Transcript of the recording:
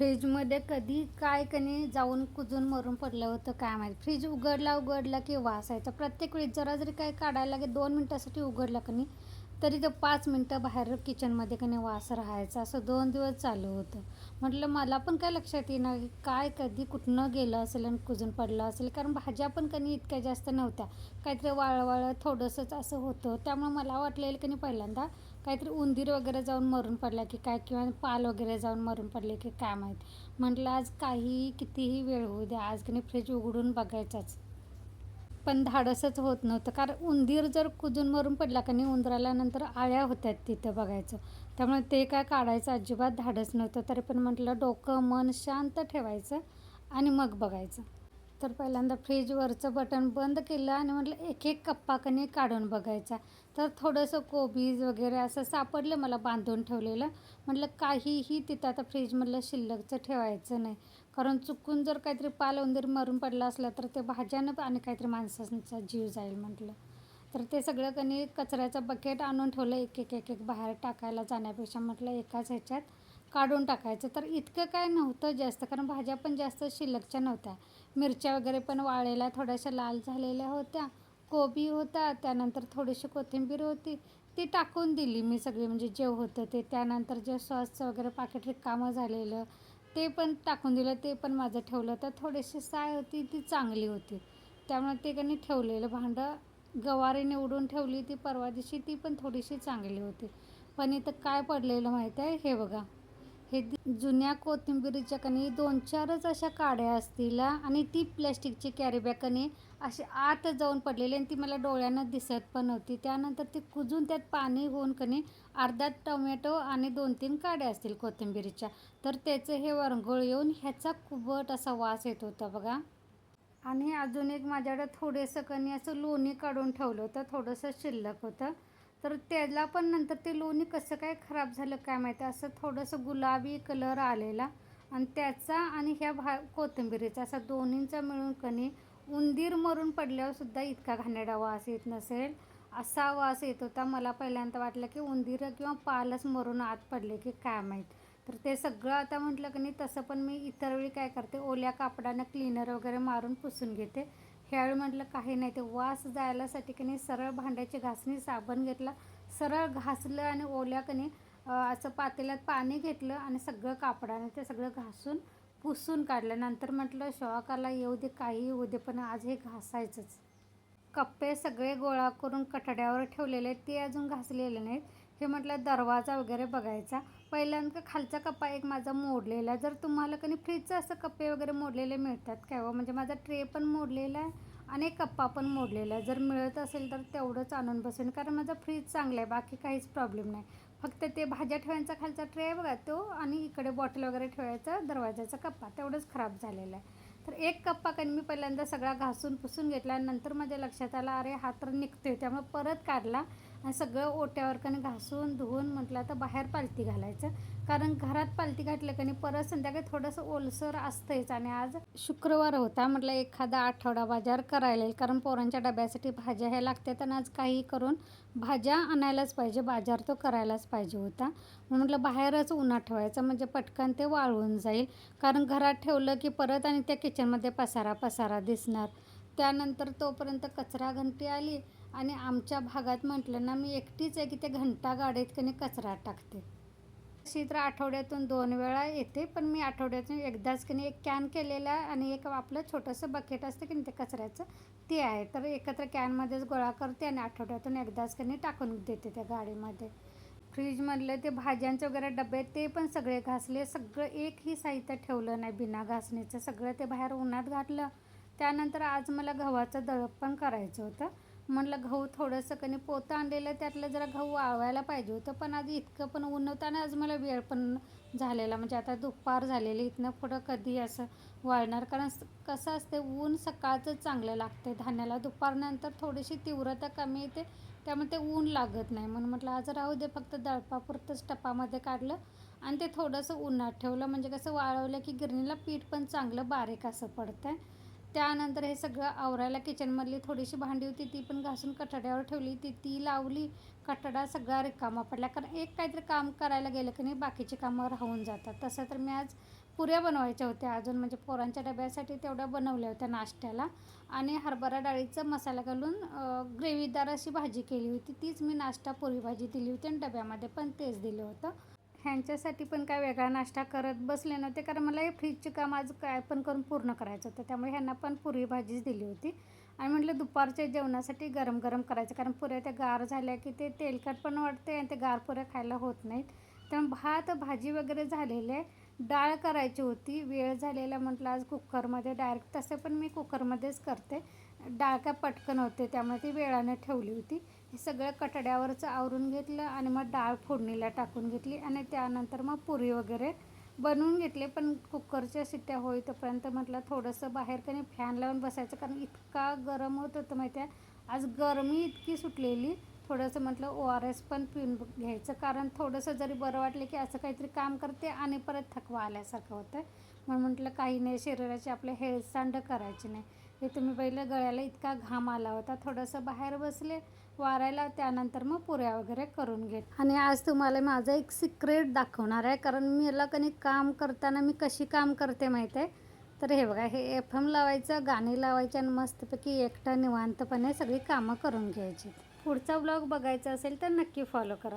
फ्रीजमध्ये कधी काय कणी जाऊन कुजून मरून पडलं होतं काय माहीत. फ्रीज उघडला की वास यायचा. प्रत्येक वेळी जरा जरी काय काढायला लागेल 2 मिनटासाठी उघडला कणी तरी ते 5 मिनटं बाहेर किचनमध्ये कणी वास राहायचा. असं 2 दिवस चालू होतं. म्हटलं मला पण काय लक्षात येईना की काय कधी कुठनं गेलं असेल आणि कुजून पडलं असेल. कारण भाज्या पण कणी इतक्या जास्त नव्हत्या. काहीतरी वाळं थोडंसंच असं होतं. त्यामुळे मला वाटलेलं कणी पहिल्यांदा काहीतरी उंदीर वगैरे जाऊन मरून पडला की काय, किंवा पाल वगैरे जाऊन मरून पडले की काय माहीत. म्हटलं आज काहीही कितीही वेळ होऊ द्या, आज की नाही फ्रीज उघडून बघायचाच. पण धाडसच होत नव्हतं. कारण उंदीर जर कुजून मरून पडला का नाही, उंदराला नंतर आळ्या होत्यात तिथं बघायचं. त्यामुळे ते काय काढायचं अजिबात धाडस नव्हतं. तरी पण म्हटलं डोकं मन शांत ठेवायचं आणि मग बघायचं. तर पहिल्यांदा फ्रीजवरचं बटन बंद केलं आणि म्हटलं एक एक कप्पा कणी काढून बघायचा. तर थोडंसं कोबीज वगैरे असं सापडलं मला बांधून ठेवलेलं. म्हटलं काहीही तिथं आता फ्रीजमधलं शिल्लकचं ठेवायचं नाही. कारण चुकून जर काहीतरी पाल उंदीर मरून पडला असला तर ते भाज्यानं आणि काहीतरी माणसांचा जीव जाईल म्हटलं. तर ते सगळं कणी कचऱ्याचं बकेट आणून ठेवलं. एक बाहेर टाकायला जाण्यापेक्षा म्हटलं एकाच ह्याच्यात काढून टाकायचं. तर इतकं काय नव्हतं जास्त, कारण भाज्या पण जास्त शिल्लकच्या नव्हत्या. मिरच्या वगैरे पण वाळलेल्या थोड्याशा लाल झालेल्या होत्या. कोबी होता, त्यानंतर थोडीशी कोथिंबीर होती. ती टाकून दिली मी सगळी, म्हणजे जे होतं ते. त्यानंतर जे सॉसचं वगैरे पाकिट रिकामं झालेलं ते पण टाकून दिलं. ते पण माझं ठेवलं. तर थोडीशी साय होती ती चांगली होती. त्यामुळे ते कणी ठेवलेलं भांडं. गवारी निवडून ठेवली ती परवा दिवशी, ती पण थोडीशी चांगली होती. पण इथं काय पडलेलं माहीत आहे, हे बघा. हे जुन्या कोथिंबिरीच्या कणी 2-4च अशा काड्या असतील आणि ती प्लॅस्टिकची कॅरीबॅग कणी अशी आत जाऊन पडलेली आणि ती मला डोळ्यानं दिसत पण नव्हती. त्यानंतर ती कुजून त्यात पाणी होऊन कणी अर्धा टोमॅटो आणि 2-3 काड्या असतील कोथिंबिरीच्या. तर त्याचं हे वरंगुळ येऊन ह्याचा कुबट असा वास येत होता बघा. आणि अजून एक माझ्याकडं थोडंसं कणी असं लोणी काढून ठेवलं होतं, थोडंसं शिल्लक होतं. तर त्याला पण नंतर ते लोणी कसं काय खराब झालं काय माहिती. असं थोडंसं गुलाबी कलर आलेला आणि त्याचा आणि ह्या कोथिंबिरीचा असा दोन्हींचा मिळून कणी उंदीर मरून पडल्यावर सुद्धा इतका घाणेरडा वास येत नसेल असा वास येत होता. मला पहिल्यांदा वाटलं की उंदीर किंवा पालच मरून आत पडले की काय माहीत. तर ते सगळं आता म्हटलं की नाही, तसं पण मी इतर वेळी काय करते, ओल्या कापडानं क्लीनर वगैरे मारून पुसून घेते. ह्यावेळी म्हटलं काही नाही, ते वास जायलासाठी की नाही सरळ भांड्याची घासणी साबण घेतला, सरळ घासलं आणि ओल्या कणी असं पातेल्यात पाणी घेतलं आणि सगळं कापडाने ते सगळं घासून पुसून काढलं. नंतर म्हटलं शॉकाला येऊ दे काही येऊ दे, पण आज हे घासायचंच. कप्पे सगळे गोळा करून कठड्यावर ठेवलेले, ते अजून घासलेले नाहीत. हे म्हटलं दरवाजा वगैरे बघायचा. पहिल्यांदा खालचा कप्पा एक माझा मोडलेला. जर तुम्हाला कधी फ्रीजचं असं कप्पे वगैरे मोडलेले मिळतात काय हो, म्हणजे माझा ट्रे पण मोडलेला आहे आणि कप्पा पण मोडलेला आहे. जर मिळत असेल तर तेवढंच आणून बसेन, कारण माझा फ्रीज चांगला आहे, बाकी काहीच प्रॉब्लेम नाही. फक्त ते भाज्या ठेवायचा खालचा ट्रे आहे बघा तो, आणि इकडे बॉटल वगैरे ठेवायचा दरवाजाचा कप्पा तेवढंच खराब झालेला आहे. तर एक कप्पा कणी मी पहिल्यांदा सगळा घासून पुसून घेतला. नंतर माझ्या लक्षात आलं अरे हा तर निघतोय, त्यामुळे परत काढला आणि सगळं ओट्यावर कणी घासून धुवून म्हटलं आता बाहेर पालती घालायचं. कारण घरात पालती घातलं कणी परत संध्याकाळी थोडंसं ओलसर असतंच. आणि आज शुक्रवार होता, म्हटलं एखादा आठवडा बाजार करायला येईल, कारण पोरांच्या डब्यासाठी भाज्या ह्या लागतात आणि आज काही करून भाज्या आणायलाच पाहिजे, बाजार तो करायलाच पाहिजे होता. म्हटलं बाहेरच उन्हात ठेवायचं म्हणजे पटकन ते वाळून जाईल. कारण घरात ठेवलं की परत आणि त्या किचनमध्ये पसारा दिसणार. त्यानंतर तोपर्यंत कचरा घंटी आली आणि आमच्या भागात म्हटलं ना, मी एकटीच आहे की ते घंटा गाडीत कणी कचरा टाकते. तशी तर आठवड्यातून 2 वेळा येते, पण मी आठवड्यातून एकदाच कणी एक कॅन केलेला आणि एक आपलं छोटंसं बकेट असतं की नाही ते कचऱ्याचं, ते आहे. तर एकत्र कॅनमध्येच गोळा करते आणि आठवड्यातून एकदाच कणी टाकून देते त्या गाडीमध्ये. फ्रीजमधलं ते भाज्यांचे वगैरे डबे ते पण सगळे घासले. सगळं एकही साहित्य ठेवलं नाही बिना घासणीचं. सगळं ते बाहेर उन्हात घातलं. त्यानंतर आज मला गव्हाचं दळप पण करायचं होतं. म्हटलं गहू थोडंसं कणी पोतं आणलेलं त्यातलं जरा गहू वाळवायला पाहिजे होतं, पण आज इतकं पण ऊन नव्हतं आणि आज मला वेळ पण झालेला, म्हणजे आता दुपार झालेली. इथनं पुढं कधी असं वाळणार, कारण कसं असतं ऊन सकाळचं चांगलं लागते धान्याला, दुपारनंतर थोडीशी तीव्रता कमी येते, त्यामुळे ते ऊन लागत नाही. म्हणून म्हटलं आज राहू दे, फक्त दळपापुरतंच टपामध्ये काढलं आणि ते थोडंसं उन्हात ठेवलं, म्हणजे कसं वाळवलं की गिरणीला पीठ पण चांगलं बारीक असं पडतं. त्यानंतर हे सगळं आवरायला किचनमधली थोडीशी भांडी होती ती पण घासून कठड्यावर ठेवली. ती लावली. कठडा सगळा रिकामा पडला, कारण एक काहीतरी काम करायला गेलं की नाही बाकीची कामं राहून जातात. तसं तर मी आज पुऱ्या बनवायच्या होत्या अजून, म्हणजे पोरांच्या डब्यासाठी तेवढ्या बनवल्या होत्या नाश्त्याला. आणि हरभरा डाळीचा मसाला घालून ग्रेव्हीदार अशी भाजी केली होती. तीच मी नाश्ता पुरी भाजी दिली होती आणि डब्यामध्ये पण तेच दिलं होतं. ह्यांच्यासाठी पण काय वेगळा नाश्ता करत बसले नव्हते, कारण मला हे फ्रीजचे काम आज काय पण करून पूर्ण करायचं होतं. त्यामुळे ह्यांना पण पुरी भाजीच दिली होती. आणि म्हटलं दुपारच्या जेवणासाठी गरम गरम करायचं, कारण पुऱ्या त्या गार झाल्या की ते तेलकट पण वाटते आणि ते गार पुऱ्या खायला होत नाहीत. त्यामुळे भात भाजी वगैरे झालेले आहे. डाळ करायची होती, वेळ झालेला म्हटलं आज कुकरमध्ये डायरेक्ट, तसे पण मी कुकरमध्येच करते. डाळ काय पटकन होते त्यामुळे ती वेळाने ठेवली होती. हे सगळं कटड्यावरचं आवरून घेतलं आणि मग डाळ फोडणीला टाकून घेतली आणि त्यानंतर मग पुरी वगैरे बनवून घेतले. पण कुकरच्या शिट्ट्या होईतोपर्यंत म्हटलं थोडंसं बाहेर काही फॅन लावून बसायचं, कारण इतका गरम होत होतं माहिती आहे. आज गरमी इतकी सुटलेली. थोडंसं म्हटलं ORS पण पिऊन घ्यायचं, कारण थोडंसं जरी बरं वाटलं की असं काहीतरी काम करते आणि परत थकवा आल्यासारखं होतं. म्हणून म्हटलं काही नाही, शरीराची आपले हेळसांड करायची नाही. हे तुम्ही पहिलं गळ्याला इतका घाम आला होता, थोडंसं बाहेर बसले वारायला, त्यानंतर मग पुऱ्या वगैरे करून घेत. आणि आज तुम्हाला माझं एक सिक्रेट दाखवणार आहे, कारण मला कधी काम करताना मी कशी काम करते माहीत आहे. तर हे बघा, हे FM लावायचं, गाणी लावायची आणि मस्तपैकी एकटं निवांतपणे सगळी कामं करून घ्यायची. पुढचा ब्लॉग बघायचा असेल तर नक्की फॉलो करा.